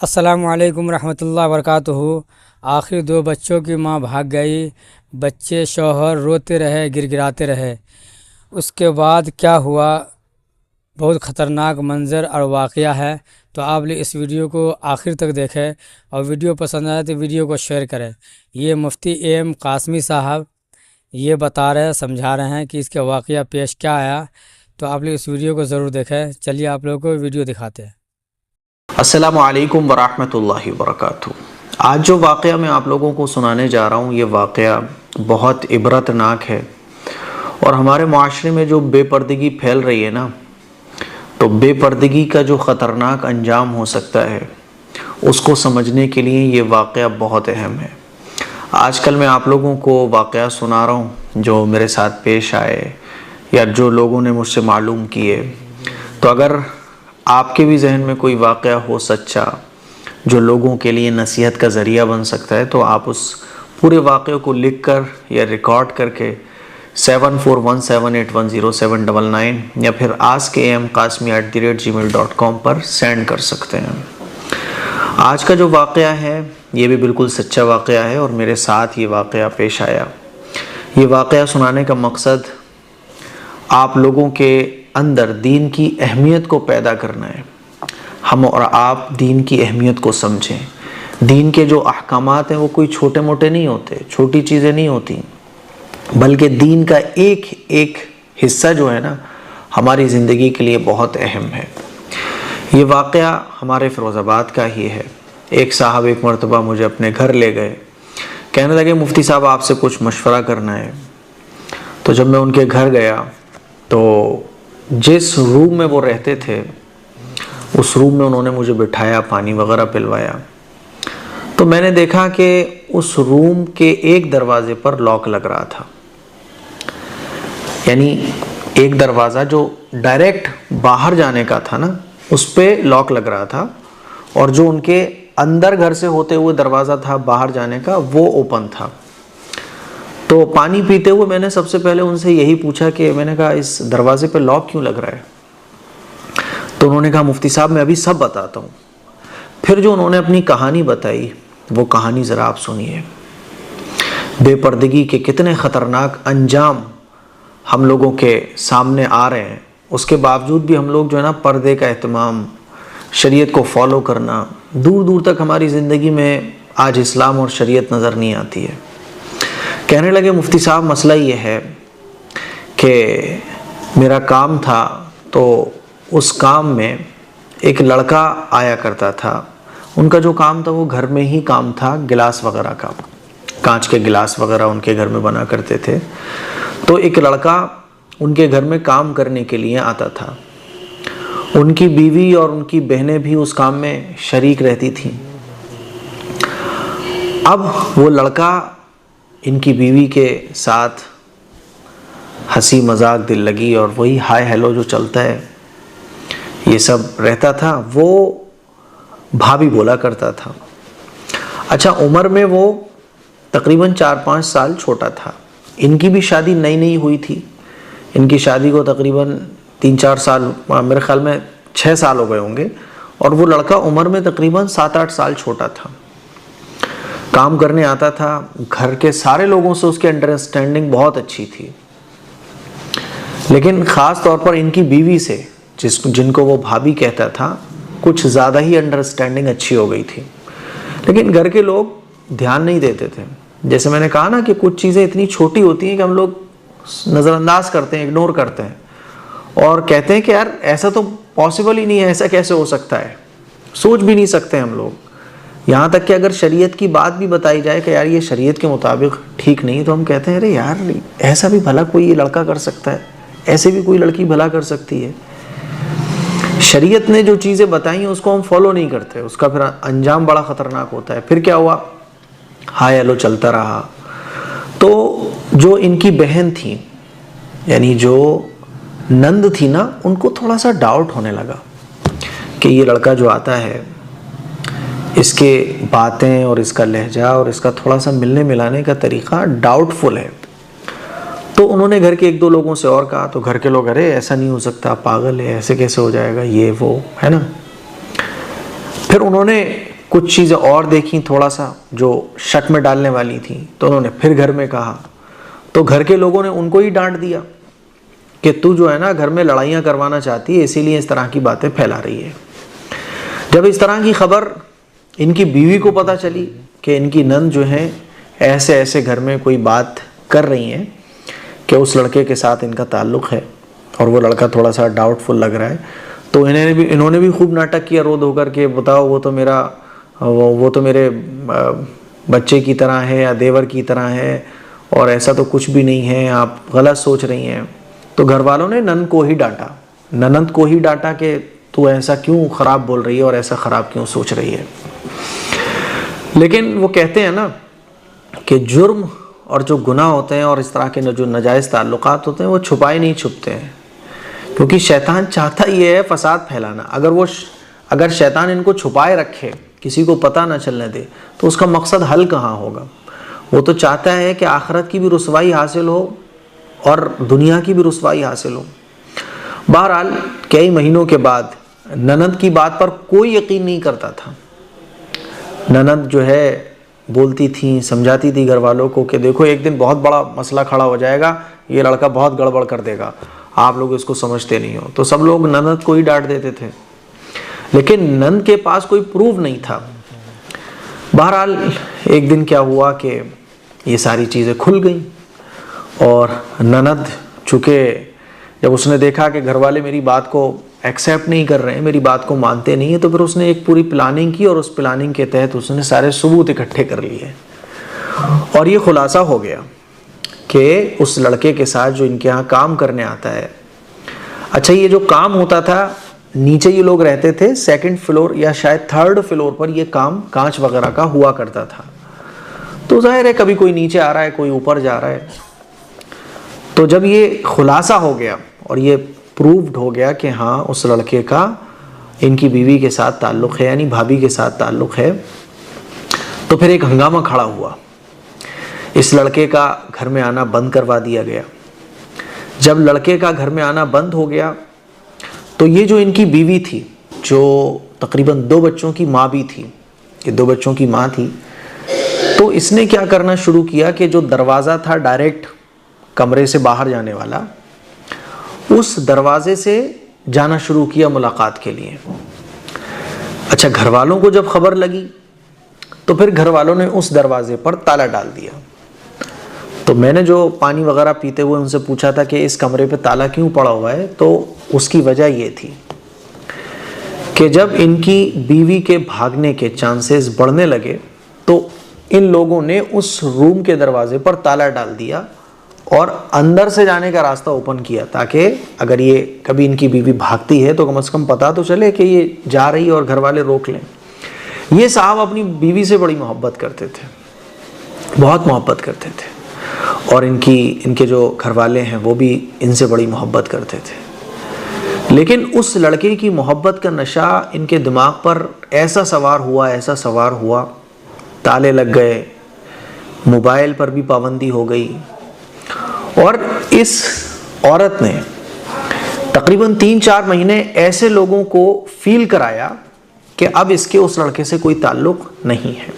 अस्सलामुअलैकुम रहमतुल्लाहि वबरकातुहू। आखिर दो बच्चों की मां भाग गई। बच्चे शौहर रोते रहे, गिड़गिड़ाते रहे। उसके बाद क्या हुआ, बहुत ख़तरनाक मंज़र और वाक़या है। तो आप लोग इस वीडियो को आखिर तक देखें और वीडियो पसंद आए तो वीडियो को शेयर करें। ये मुफ्ती एम कासमी साहब ये बता रहे हैं, समझा रहे हैं कि इसका वाक़या पेश क्या आया। तो आप लोग इस वीडियो को ज़रूर देखें। चलिए आप लोगों को वीडियो दिखाते हैं। अस्सलामु अलैकुम वरहमतुल्लाहि वबरकातुहू। आज जो वाक़या मैं आप लोगों को सुनाने जा रहा हूँ, ये वाक़या बहुत इबरतनाक है। और हमारे माशरे में जो बेपर्दगी फैल रही है ना, तो बेपर्दगी का जो ख़तरनाक अंजाम हो सकता है, उसको समझने के लिए ये वाक़या बहुत अहम है। आजकल मैं आप लोगों को वाक़या सुना रहा हूँ जो मेरे साथ पेश आए या जो लोगों ने मुझसे मालूम किए। तो अगर आपके भी जहन में कोई वाक़या हो सच्चा जो लोगों के लिए नसीहत का ज़रिया बन सकता है, तो आप उस पूरे वाक़े को लिख कर या रिकॉर्ड करके 7417810799 या फिर askam.kasmi@gmail.com पर सेंड कर सकते हैं। आज का जो वाक़या है ये भी बिल्कुल सच्चा वाक़या है और मेरे साथ ये वाक़या पेश आया। ये वाक़या सुनाने का मकसद आप लोगों के अंदर दीन की अहमियत को पैदा करना है। हम और आप दीन की अहमियत को समझें। दीन के जो अहकामात हैं वो कोई छोटे मोटे नहीं होते, छोटी चीज़ें नहीं होती, बल्कि दीन का एक एक हिस्सा जो है ना, हमारी ज़िंदगी के लिए बहुत अहम है। ये वाक़या हमारे फ़िरोज़ाबाद का ही है। एक साहब एक मरतबा मुझे अपने घर ले गए, कहने लगे मुफ्ती साहब आपसे कुछ मशवरा करना है। तो जब मैं उनके घर गया तो जिस रूम में वो रहते थे उस रूम में उन्होंने मुझे बिठाया, पानी वगैरह पिलवाया। तो मैंने देखा कि उस रूम के एक दरवाजे पर लॉक लग रहा था, यानी एक दरवाज़ा जो डायरेक्ट बाहर जाने का था ना, उस पे लॉक लग रहा था, और जो उनके अंदर घर से होते हुए दरवाज़ा था बाहर जाने का, वो ओपन था। तो पानी पीते हुए मैंने सबसे पहले उनसे यही पूछा कि मैंने कहा इस दरवाजे पे लॉक क्यों लग रहा है। तो उन्होंने कहा मुफ्ती साहब मैं अभी सब बताता हूँ। फिर जो उन्होंने अपनी कहानी बताई, वो कहानी ज़रा आप सुनिए। बेपर्दगी के कितने ख़तरनाक अंजाम हम लोगों के सामने आ रहे हैं, उसके बावजूद भी हम लोग जो है ना, पर्दे का एहतमाम, शरीयत को फॉलो करना, दूर दूर तक हमारी ज़िंदगी में आज इस्लाम और शरीयत नज़र नहीं आती है। कहने लगे मुफ्ती साहब मसला ये है कि मेरा काम था, तो उस काम में एक लड़का आया करता था। उनका जो काम था वो घर में ही काम था, गिलास वगैरह का, कांच के गिलास वगैरह उनके घर में बना करते थे। तो एक लड़का उनके घर में काम करने के लिए आता था। उनकी बीवी और उनकी बहनें भी उस काम में शरीक रहती थीं। अब वो लड़का इनकी बीवी के साथ हंसी मजाक दिल लगी और वही हाय हेलो जो चलता है, ये सब रहता था। वो भाभी बोला करता था। अच्छा, उम्र में वो तकरीबन 4-5 साल छोटा था। इनकी भी शादी नई नई हुई थी। इनकी शादी को तकरीबन 3-4 साल, मेरे ख्याल में 6 साल हो गए होंगे, और वो लड़का उम्र में तकरीबन 7-8 साल छोटा था। काम करने आता था, घर के सारे लोगों से उसकी अंडरस्टैंडिंग बहुत अच्छी थी, लेकिन ख़ास तौर पर इनकी बीवी से, जिनको वो भाभी कहता था, कुछ ज़्यादा ही अंडरस्टैंडिंग अच्छी हो गई थी। लेकिन घर के लोग ध्यान नहीं देते थे। जैसे मैंने कहा ना कि कुछ चीज़ें इतनी छोटी होती हैं कि हम लोग नज़रअंदाज करते हैं, इग्नोर करते हैं और कहते हैं कि यार ऐसा तो पॉसिबल ही नहीं है, ऐसा कैसे हो सकता है, सोच भी नहीं सकते हम लोग। यहाँ तक कि अगर शरीयत की बात भी बताई जाए कि यार ये शरीयत के मुताबिक ठीक नहीं, तो हम कहते हैं अरे यार ऐसा भी भला कोई ये लड़का कर सकता है, ऐसे भी कोई लड़की भला कर सकती है। शरीयत ने जो चीज़ें बताई हैं उसको हम फॉलो नहीं करते, उसका फिर अंजाम बड़ा ख़तरनाक होता है। फिर क्या हुआ, हाय हेलो चलता रहा। तो जो इनकी बहन थी, यानी जो नंद थी ना, उनको थोड़ा सा डाउट होने लगा कि ये लड़का जो आता है, इसके बातें और इसका लहजा और इसका थोड़ा सा मिलने मिलाने का तरीक़ा डाउटफुल है। तो उन्होंने घर के 1-2 लोगों से और कहा, तो घर के लोग अरे ऐसा नहीं हो सकता, पागल है, ऐसे कैसे हो जाएगा, ये वो है ना। फिर उन्होंने कुछ चीज़ें और देखी थोड़ा सा जो शक में डालने वाली थी, तो उन्होंने फिर घर में कहा। तो घर के लोगों ने उनको ही डांट दिया कि तू जो है ना घर में लड़ाइयाँ करवाना चाहती है, इसीलिए इस तरह की बातें फैला रही है। जब इस तरह की खबर इनकी बीवी को पता चली कि इनकी नंद जो है ऐसे ऐसे घर में कोई बात कर रही हैं कि उस लड़के के साथ इनका ताल्लुक़ है और वो लड़का थोड़ा सा डाउटफुल लग रहा है, तो इन्होंने भी खूब नाटक किया रो धो कर के, बताओ वो तो मेरे बच्चे की तरह है या देवर की तरह है और ऐसा तो कुछ भी नहीं है, आप गलत सोच रही हैं। तो घर वालों ने ननद को ही डांटा कि तू ऐसा क्यों ख़राब बोल रही है और ऐसा ख़राब क्यों सोच रही है। लेकिन वो कहते हैं ना कि जुर्म और जो गुनाह होते हैं और इस तरह के जो नाजायज़ ताल्लुकात होते हैं वो छुपाए नहीं छुपते हैं, क्योंकि शैतान चाहता ही है फसाद फैलाना। अगर शैतान इनको छुपाए रखे, किसी को पता ना चलने दे, तो उसका मकसद हल कहाँ होगा। वो तो चाहता है कि आखिरत की भी रुसवाई हासिल हो और दुनिया की भी रुसवाई हासिल हो। बहरहाल कई महीनों के बाद ननद की बात पर कोई यकीन नहीं करता था। ननद जो है बोलती थी, समझाती थी घर वालों को कि देखो एक दिन बहुत बड़ा मसला खड़ा हो जाएगा, ये लड़का बहुत गड़बड़ कर देगा, आप लोग इसको समझते नहीं हो। तो सब लोग ननद को ही डांट देते थे, लेकिन ननद के पास कोई प्रूफ नहीं था। बहरहाल एक दिन क्या हुआ कि ये सारी चीज़ें खुल गई और ननद चूँकि जब उसने देखा कि घर वाले मेरी बात को एक्सेप्ट नहीं कर रहे हैं, मेरी बात को मानते नहीं है, तो फिर उसने एक पूरी प्लानिंग की और उस प्लानिंग के तहत उसने सारे सबूत इकट्ठे कर लिए और ये खुलासा हो गया कि उस लड़के के साथ जो इनके यहाँ काम करने आता है, अच्छा ये जो काम होता था, नीचे ये लोग रहते थे, सेकंड फ्लोर या शायद थर्ड फ्लोर पर ये काम कांच वगैरह का हुआ करता था। तो जाहिर है कभी कोई नीचे आ रहा है, कोई ऊपर जा रहा है। तो जब ये खुलासा हो गया और ये प्रूव्ड हो गया कि हाँ उस लड़के का इनकी बीवी के साथ ताल्लुक़ है, यानी भाभी के साथ ताल्लुक़ है, तो फिर एक हंगामा खड़ा हुआ। इस लड़के का घर में आना बंद करवा दिया गया। जब लड़के का घर में आना बंद हो गया तो ये जो इनकी बीवी थी, जो तकरीबन 2 बच्चों की माँ भी थी, ये 2 बच्चों की माँ थी, तो इसने क्या करना शुरू किया कि जो दरवाज़ा था डायरेक्ट कमरे से बाहर जाने वाला, उस दरवाजे से जाना शुरू किया मुलाकात के लिए। अच्छा, घर वालों को जब खबर लगी तो फिर घर वालों ने उस दरवाजे पर ताला डाल दिया। तो मैंने जो पानी वगैरह पीते हुए उनसे पूछा था कि इस कमरे पे ताला क्यों पड़ा हुआ है, तो उसकी वजह ये थी कि जब इनकी बीवी के भागने के चांसेस बढ़ने लगे तो इन लोगों ने उस रूम के दरवाजे पर ताला डाल दिया और अंदर से जाने का रास्ता ओपन किया, ताकि अगर ये कभी इनकी बीवी भागती है तो कम से कम पता तो चले कि ये जा रही है और घर वाले रोक लें। ये साहब अपनी बीवी से बड़ी मोहब्बत करते थे, बहुत मोहब्बत करते थे, और इनके जो घर वाले हैं वो भी इनसे बड़ी मोहब्बत करते थे। लेकिन उस लड़के की मोहब्बत का नशा इनके दिमाग पर ऐसा सवार हुआ, ताले लग गए, मोबाइल पर भी पाबंदी हो गई, और इस औरत ने तकरीबन 3-4 महीने ऐसे लोगों को फील कराया कि अब इसके उस लड़के से कोई ताल्लुक नहीं है।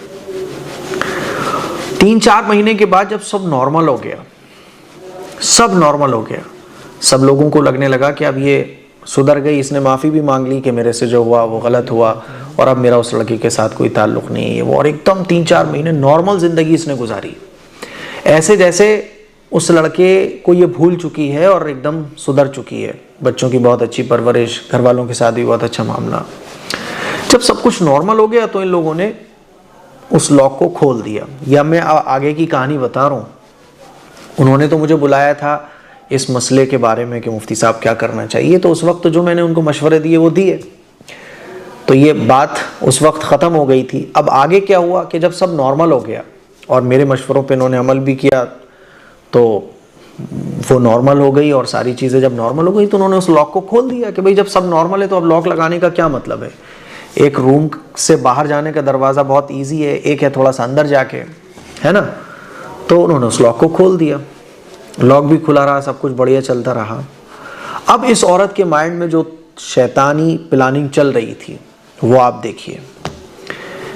3-4 महीने के बाद जब सब नॉर्मल हो गया, सब लोगों को लगने लगा कि अब ये सुधर गई, इसने माफ़ी भी मांग ली कि मेरे से जो हुआ वो गलत हुआ और अब मेरा उस लड़के के साथ कोई ताल्लुक नहीं है वो, और एकदम 3-4 महीने नॉर्मल ज़िंदगी इसने गुजारी, ऐसे जैसे उस लड़के को ये भूल चुकी है और एकदम सुधर चुकी है। बच्चों की बहुत अच्छी परवरिश, घर वालों के साथ भी बहुत अच्छा मामला। जब सब कुछ नॉर्मल हो गया तो इन लोगों ने उस लॉक को खोल दिया। या मैं आगे की कहानी बता रहा हूँ, उन्होंने तो मुझे बुलाया था इस मसले के बारे में कि मुफ्ती साहब क्या करना चाहिए, तो उस वक्त जो मैंने उनको मशवरे दिए वो दिए, तो ये बात उस वक्त ख़त्म हो गई थी। अब आगे क्या हुआ कि जब सब नॉर्मल हो गया और मेरे मशवरों पे इन्होंने अमल भी किया तो वो नॉर्मल हो गई, और सारी चीज़ें जब नॉर्मल हो गई तो उन्होंने उस लॉक को खोल दिया कि भाई जब सब नॉर्मल है तो अब लॉक लगाने का क्या मतलब है। एक रूम से बाहर जाने का दरवाज़ा बहुत ईजी है, एक है थोड़ा सा अंदर जाके, है ना। तो उन्होंने उस लॉक को खोल दिया, लॉक भी खुला रहा, सब कुछ बढ़िया चलता रहा। अब इस औरत के माइंड में जो शैतानी प्लानिंग चल रही थी वो आप देखिए।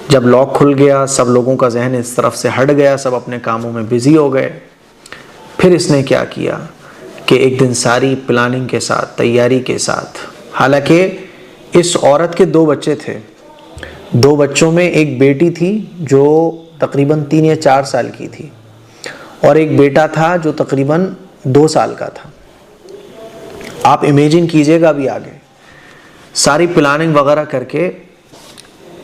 जब लॉक खुल गया, सब लोगों का जहन इस तरफ से हट गया, सब अपने कामों में बिजी हो गए। फिर इसने क्या किया कि एक दिन सारी प्लानिंग के साथ, तैयारी के साथ, हालांकि इस औरत के 2 बच्चे थे, 2 बच्चों में एक बेटी थी जो तकरीबन 3 या 4 साल की थी और एक बेटा था जो तकरीबन 2 साल का था। आप इमेजिन कीजिएगा अभी आगे। सारी प्लानिंग वगैरह करके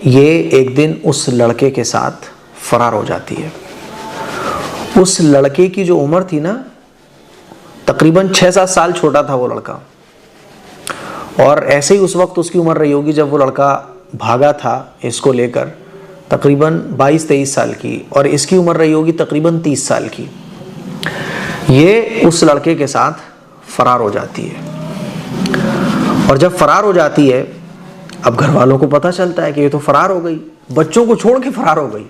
ये एक दिन उस लड़के के साथ फरार हो जाती है। उस लड़के की जो उम्र थी ना, तकरीबन 6-7 साल छोटा था वो लड़का, और ऐसे ही उस वक्त उसकी उम्र रही होगी जब वो लड़का भागा था इसको लेकर, तकरीबन 22-23 साल की, और इसकी उम्र रही होगी तकरीबन 30 साल की। ये उस लड़के के साथ फरार हो जाती है, और जब फरार हो जाती है, अब घर वालों को पता चलता है कि ये तो फरार हो गई, बच्चों को छोड़ के फरार हो गई।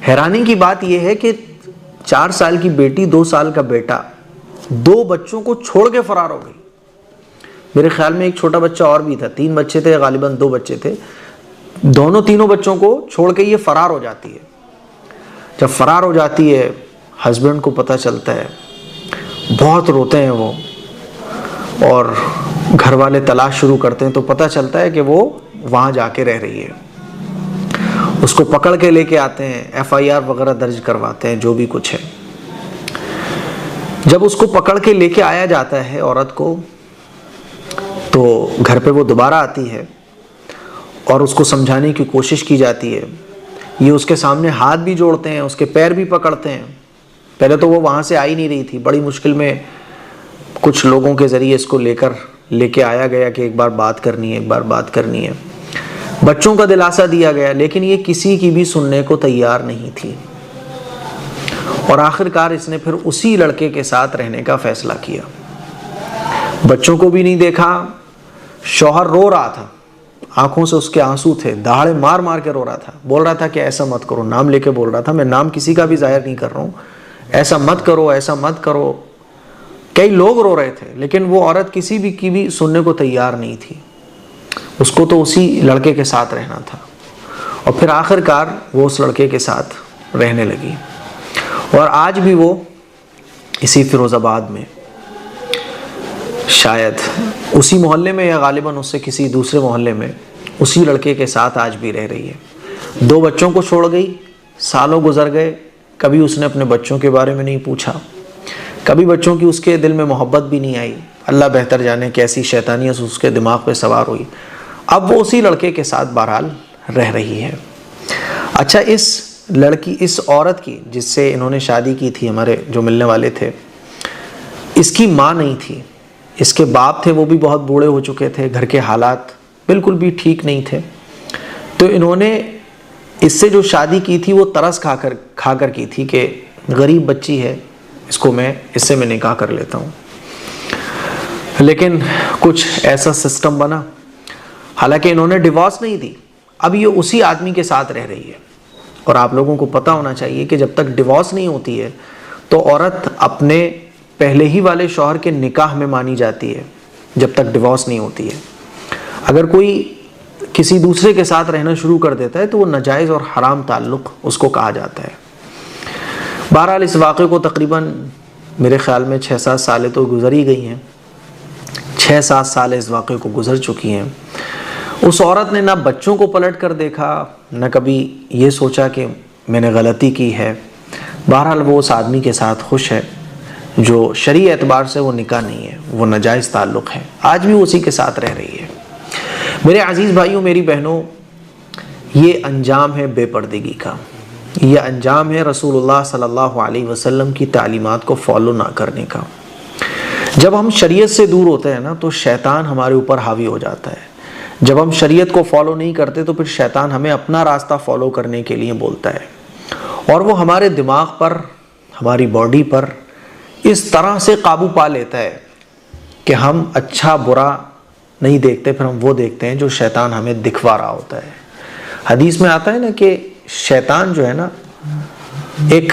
हैरानी की बात यह है कि 4 साल की बेटी, 2 साल का बेटा, 2 बच्चों को छोड़ के फरार हो गई। मेरे ख्याल में एक छोटा बच्चा और भी था, 3 बच्चे थे, गालिबन 2 बच्चे थे। तीनों बच्चों को छोड़ के ये फरार हो जाती है। जब फरार हो जाती है, हस्बैंड को पता चलता है, बहुत रोते हैं वो, और घर वाले तलाश शुरू करते हैं तो पता चलता है कि वो वहाँ जाके रह रही है। उसको पकड़ के लेके आते हैं, FIR वगैरह दर्ज करवाते हैं, जो भी कुछ है। जब उसको पकड़ के लेके आया जाता है औरत को, तो घर पे वो दोबारा आती है और उसको समझाने की कोशिश की जाती है। ये उसके सामने हाथ भी जोड़ते हैं, उसके पैर भी पकड़ते हैं। पहले तो वो वहाँ से आ ही नहीं रही थी, बड़ी मुश्किल में कुछ लोगों के ज़रिए इसको लेके आया गया कि एक बार बात करनी है, एक बार बात करनी है। बच्चों का दिलासा दिया गया, लेकिन ये किसी की भी सुनने को तैयार नहीं थी, और आखिरकार इसने फिर उसी लड़के के साथ रहने का फैसला किया। बच्चों को भी नहीं देखा, शौहर रो रहा था, आंखों से उसके आंसू थे, दहाड़े मार मार के रो रहा था, बोल रहा था कि ऐसा मत करो, नाम लेके बोल रहा था, मैं नाम किसी का भी जाहिर नहीं कर रहा हूँ, ऐसा मत करो, ऐसा मत करो। कई लोग रो रहे थे, लेकिन वो औरत किसी भी की भी सुनने को तैयार नहीं थी। उसको तो उसी लड़के के साथ रहना था, और फिर आखिरकार वो उस लड़के के साथ रहने लगी। और आज भी वो इसी फिरोज़ाबाद में, शायद उसी मोहल्ले में या गालिबन उससे किसी दूसरे मोहल्ले में, उसी लड़के के साथ आज भी रह रही है। 2 बच्चों को छोड़ गई, सालों गुजर गए, कभी उसने अपने बच्चों के बारे में नहीं पूछा, कभी बच्चों की उसके दिल में मोहब्बत भी नहीं आई। अल्लाह बेहतर जाने कैसी शैतानियत उसके दिमाग पे सवार हुई। अब वो उसी लड़के के साथ बहरहाल रह रही है। अच्छा, इस औरत की जिससे इन्होंने शादी की थी, हमारे जो मिलने वाले थे, इसकी माँ नहीं थी, इसके बाप थे, वो भी बहुत बूढ़े हो चुके थे, घर के हालात बिल्कुल भी ठीक नहीं थे। तो इन्होंने इससे जो शादी की थी वो तरस खाकर की थी कि गरीब बच्ची है, इससे मैं निकाह कर लेता हूँ। लेकिन कुछ ऐसा सिस्टम बना, हालांकि इन्होंने डिवोर्स नहीं दी, अब ये उसी आदमी के साथ रह रही है। और आप लोगों को पता होना चाहिए कि जब तक डिवोर्स नहीं होती है तो औरत अपने पहले ही वाले शौहर के निकाह में मानी जाती है, जब तक डिवोर्स नहीं होती है। अगर कोई किसी दूसरे के साथ रहना शुरू कर देता है तो वो नाजायज़ और हराम ताल्लुक़ उसको कहा जाता है। बहरहाल इस वाक़े को तकरीबन मेरे ख़्याल में 6-7 सालें तो गुजर ही गई हैं, 6-7 साल इस वाक़े को गुजर चुकी हैं। उस औरत ने ना बच्चों को पलट कर देखा, न कभी ये सोचा कि मैंने गलती की है। बहरहाल वो उस आदमी के साथ खुश है जो शरीय एतबार से वो निकाह नहीं है, वो नाजायज़ ताल्लुक़ है, आज भी उसी के साथ रह रही है। मेरे अज़ीज़ भाइयों, मेरी बहनों, ये अंजाम है बेपर्दगी का, ये अंजाम है रसूलुल्लाह सल्लल्लाहु अलैहि वसल्लम की तालीमात को फॉलो ना करने का। जब हम शरीयत से दूर होते हैं ना तो शैतान हमारे ऊपर हावी हो जाता है। जब हम शरीयत को फॉलो नहीं करते तो फिर शैतान हमें अपना रास्ता फॉलो करने के लिए बोलता है, और वो हमारे दिमाग पर, हमारी बॉडी पर इस तरह से काबू पा लेता है कि हम अच्छा बुरा नहीं देखते, फिर हम वो देखते हैं जो शैतान हमें दिखवा रहा होता है। हदीस में आता है ना कि शैतान जो है ना, एक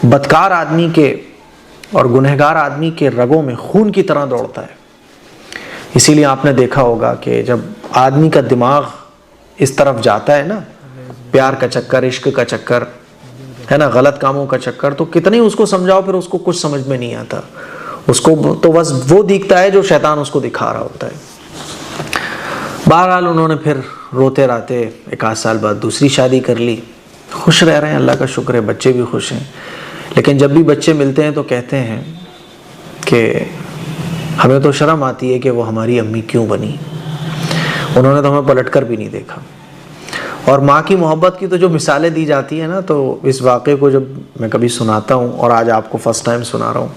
बदकार आदमी के और गुनहगार आदमी के रगों में खून की तरह दौड़ता है। इसीलिए आपने देखा होगा कि जब आदमी का दिमाग इस तरफ जाता है ना प्यार का चक्कर, इश्क का चक्कर है ना, गलत कामों का चक्कर, तो कितने ही उसको समझाओ फिर उसको कुछ समझ में नहीं आता। उसको तो बस वो दिखता है जो शैतान उसको दिखा रहा होता है। बहरहाल उन्होंने फिर रोते राते 1 साल बाद दूसरी शादी कर ली। खुश रह रहे हैं, अल्लाह का शुक्र है, बच्चे भी खुश हैं। लेकिन जब भी बच्चे मिलते हैं तो कहते हैं कि हमें तो शर्म आती है कि वो हमारी अम्मी क्यों बनी, उन्होंने तो हमें पलट कर भी नहीं देखा। और माँ की मोहब्बत की तो जो मिसालें दी जाती है ना, तो इस वाक़े को जब मैं कभी सुनाता हूँ और आज आपको फ़र्स्ट टाइम सुना रहा हूँ,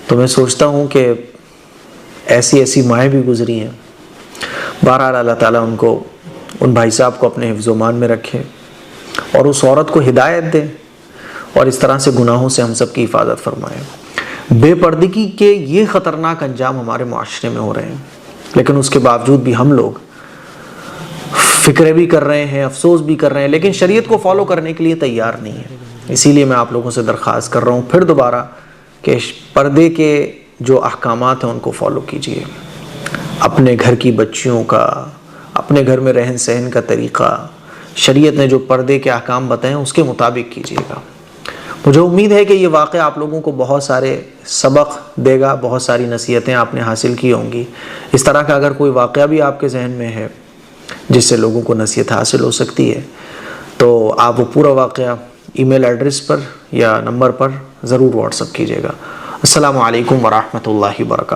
तो मैं सोचता हूँ कि ऐसी ऐसी माएँ भी गुज़री हैं। बहरहाल अल्लाह ताला उनको, उन भाई साहब को अपने हिफ्ज़-ओ-मान में रखे और उस औरत को हिदायत दे और इस तरह से गुनाहों से हम सब की हिफाजत फरमाए। बेपर्दगी के ये ख़तरनाक अंजाम हमारे माशरे में हो रहे हैं, लेकिन उसके बावजूद भी हम लोग फ़िक्र भी कर रहे हैं, अफसोस भी कर रहे हैं, लेकिन शरीयत को फॉलो करने के लिए तैयार नहीं है। इसीलिए मैं आप लोगों से दरख्वास्त कर रहा हूँ फिर दोबारा कि पर्दे के जो अहकामात हैं उनको फॉलो कीजिए। अपने घर की बच्चियों का, अपने घर में रहन सहन का तरीक़ा, शरीयत ने जो पर्दे के अहकाम बताएं उसके मुताबिक कीजिएगा। मुझे उम्मीद है कि ये वाक़या आप लोगों को बहुत सारे सबक देगा, बहुत सारी नसीहतें आपने हासिल की होंगी। इस तरह का अगर कोई वाक़या भी आपके जहन में है जिससे लोगों को नसीहत हासिल हो सकती है, तो आप वो पूरा वाक़या ईमेल एड्रेस पर या नंबर पर ज़रूर व्हाट्सअप कीजिएगा। अस्सलामु अलैकुम वरहमतुल्लाहि वबरकातुहू।